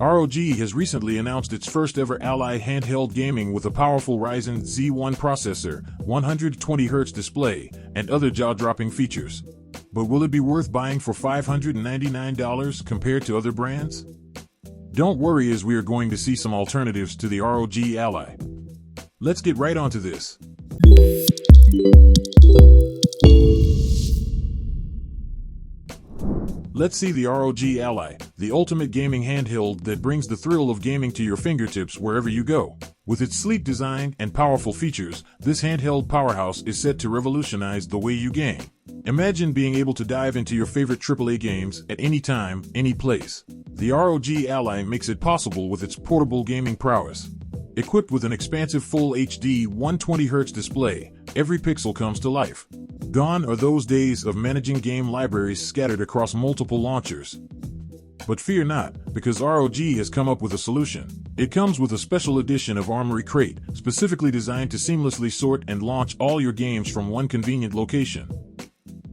ROG has recently announced its first ever Ally handheld gaming with a powerful Ryzen Z1 processor, 120Hz display, and other jaw-dropping features. But will it be worth buying for $599 compared to other brands? Don't worry, as we are going to see some alternatives to the ROG Ally. Let's get right onto this. Let's see the ROG Ally, the ultimate gaming handheld that brings the thrill of gaming to your fingertips wherever you go. With its sleek design and powerful features, this handheld powerhouse is set to revolutionize the way you game. Imagine being able to dive into your favorite AAA games at any time, any place. The ROG Ally makes it possible with its portable gaming prowess. Equipped with an expansive Full HD 120Hz display, every pixel comes to life. Gone are those days of managing game libraries scattered across multiple launchers. But fear not, because ROG has come up with a solution. It comes with a special edition of Armory Crate, specifically designed to seamlessly sort and launch all your games from one convenient location.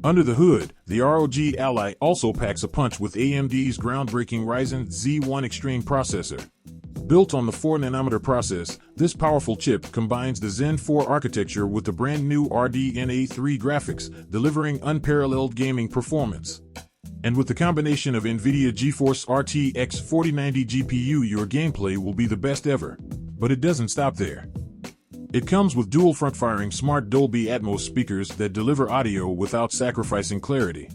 Under the hood, the ROG Ally also packs a punch with AMD's groundbreaking Ryzen Z1 Extreme processor. Built on the 4nm process, this powerful chip combines the Zen 4 architecture with the brand new RDNA 3 graphics, delivering unparalleled gaming performance. And with the combination of NVIDIA GeForce RTX 4090 GPU, your gameplay will be the best ever. But it doesn't stop there. It comes with dual front-firing smart Dolby Atmos speakers that deliver audio without sacrificing clarity.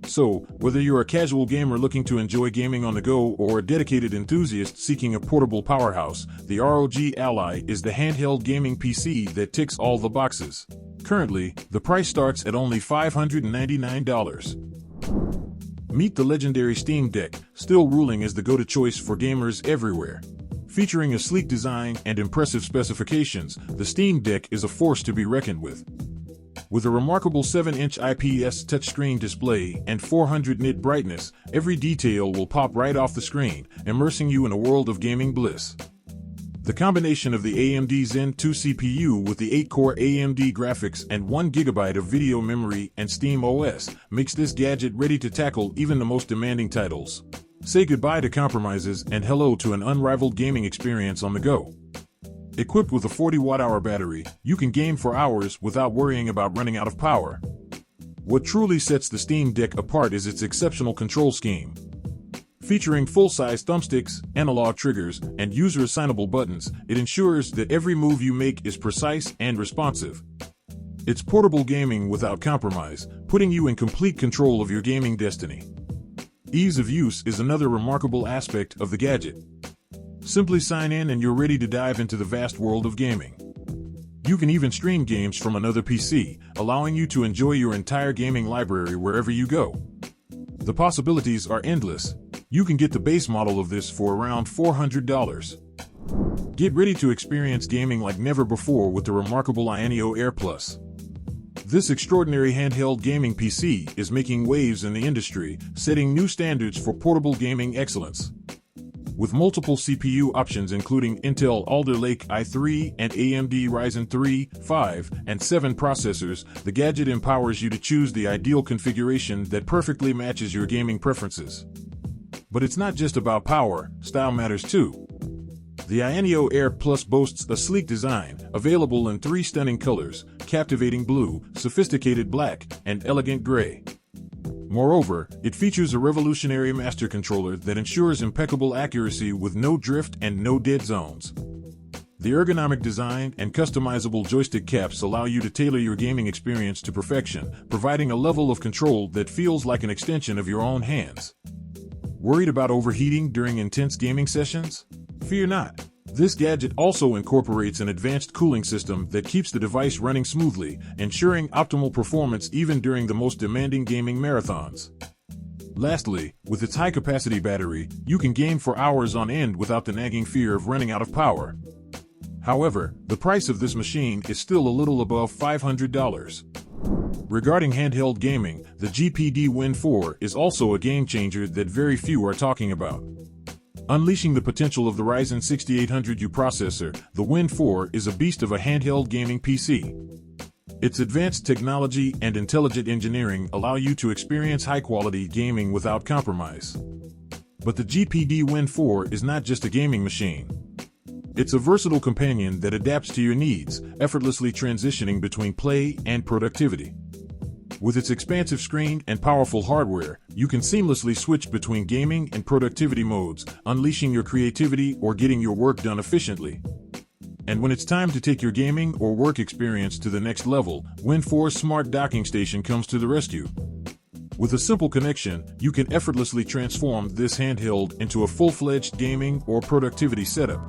So, whether you're a casual gamer looking to enjoy gaming on the go or a dedicated enthusiast seeking a portable powerhouse, the ROG Ally is the handheld gaming PC that ticks all the boxes. Currently, the price starts at only $599. Meet the legendary Steam Deck, still ruling as the go-to choice for gamers everywhere. Featuring a sleek design and impressive specifications, the Steam Deck is a force to be reckoned with. With a remarkable 7-inch IPS touchscreen display and 400 nit brightness, every detail will pop right off the screen, immersing you in a world of gaming bliss. The combination of the AMD Zen 2 CPU with the 8-core AMD graphics and 1GB of video memory and Steam OS makes this gadget ready to tackle even the most demanding titles. Say goodbye to compromises and hello to an unrivaled gaming experience on the go. Equipped with a 40 watt-hour battery, you can game for hours without worrying about running out of power. What truly sets the Steam Deck apart is its exceptional control scheme. Featuring full-size thumbsticks, analog triggers, and user-assignable buttons, it ensures that every move you make is precise and responsive. It's portable gaming without compromise, putting you in complete control of your gaming destiny. Ease of use is another remarkable aspect of the gadget. Simply sign in and you're ready to dive into the vast world of gaming. You can even stream games from another PC, allowing you to enjoy your entire gaming library wherever you go. The possibilities are endless. You can get the base model of this for around $400. Get ready to experience gaming like never before with the remarkable AYANEO AIR Plus. This extraordinary handheld gaming PC is making waves in the industry, setting new standards for portable gaming excellence. With multiple CPU options including Intel Alder Lake i3 and AMD Ryzen 3, 5, and 7 processors, the gadget empowers you to choose the ideal configuration that perfectly matches your gaming preferences. But it's not just about power, style matters too. The AYANEO AIR Plus boasts a sleek design, available in 3 stunning colors: captivating blue, sophisticated black, and elegant gray. Moreover, it features a revolutionary master controller that ensures impeccable accuracy with no drift and no dead zones. The ergonomic design and customizable joystick caps allow you to tailor your gaming experience to perfection, providing a level of control that feels like an extension of your own hands. Worried about overheating during intense gaming sessions? Fear not. This gadget also incorporates an advanced cooling system that keeps the device running smoothly, ensuring optimal performance even during the most demanding gaming marathons. Lastly, with its high-capacity battery, you can game for hours on end without the nagging fear of running out of power. However, the price of this machine is still a little above $500. Regarding handheld gaming, the GPD Win 4 is also a game-changer that very few are talking about. Unleashing the potential of the Ryzen 6800U processor, the Win 4 is a beast of a handheld gaming PC. Its advanced technology and intelligent engineering allow you to experience high-quality gaming without compromise. But the GPD Win 4 is not just a gaming machine. It's a versatile companion that adapts to your needs, effortlessly transitioning between play and productivity. With its expansive screen and powerful hardware, you can seamlessly switch between gaming and productivity modes, unleashing your creativity or getting your work done efficiently. And when it's time to take your gaming or work experience to the next level, Win 4's smart docking station comes to the rescue. With a simple connection, you can effortlessly transform this handheld into a full-fledged gaming or productivity setup.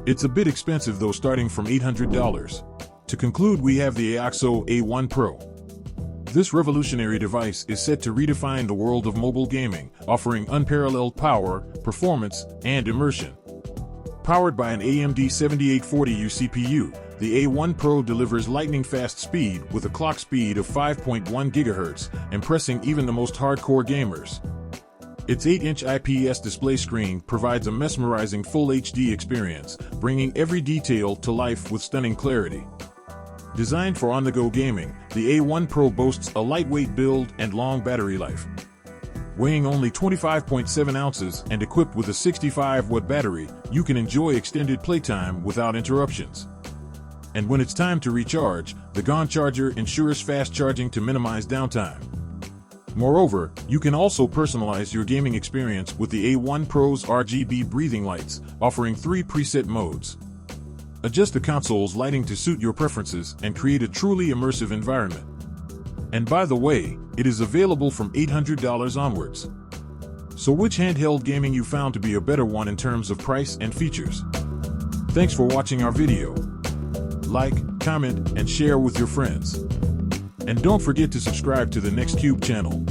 It's a bit expensive though, starting from $800. To conclude, we have the Aokzoe A1 Pro. This revolutionary device is set to redefine the world of mobile gaming, offering unparalleled power, performance, and immersion. Powered by an AMD 7840U CPU, the A1 Pro delivers lightning-fast speed with a clock speed of 5.1 GHz, impressing even the most hardcore gamers. Its 8-inch IPS display screen provides a mesmerizing full HD experience, bringing every detail to life with stunning clarity. Designed for on-the-go gaming, the A1 Pro boasts a lightweight build and long battery life. Weighing only 25.7 ounces and equipped with a 65-watt battery, you can enjoy extended playtime without interruptions. And when it's time to recharge, the GPD charger ensures fast charging to minimize downtime. Moreover, you can also personalize your gaming experience with the A1 Pro's RGB breathing lights, offering 3 preset modes. Adjust the console's lighting to suit your preferences and create a truly immersive environment. And by the way, it is available from $800 onwards. So which handheld gaming you found to be a better one in terms of price and features? Thanks for watching our video. Like, comment, and share with your friends. And don't forget to subscribe to the Next Cube channel.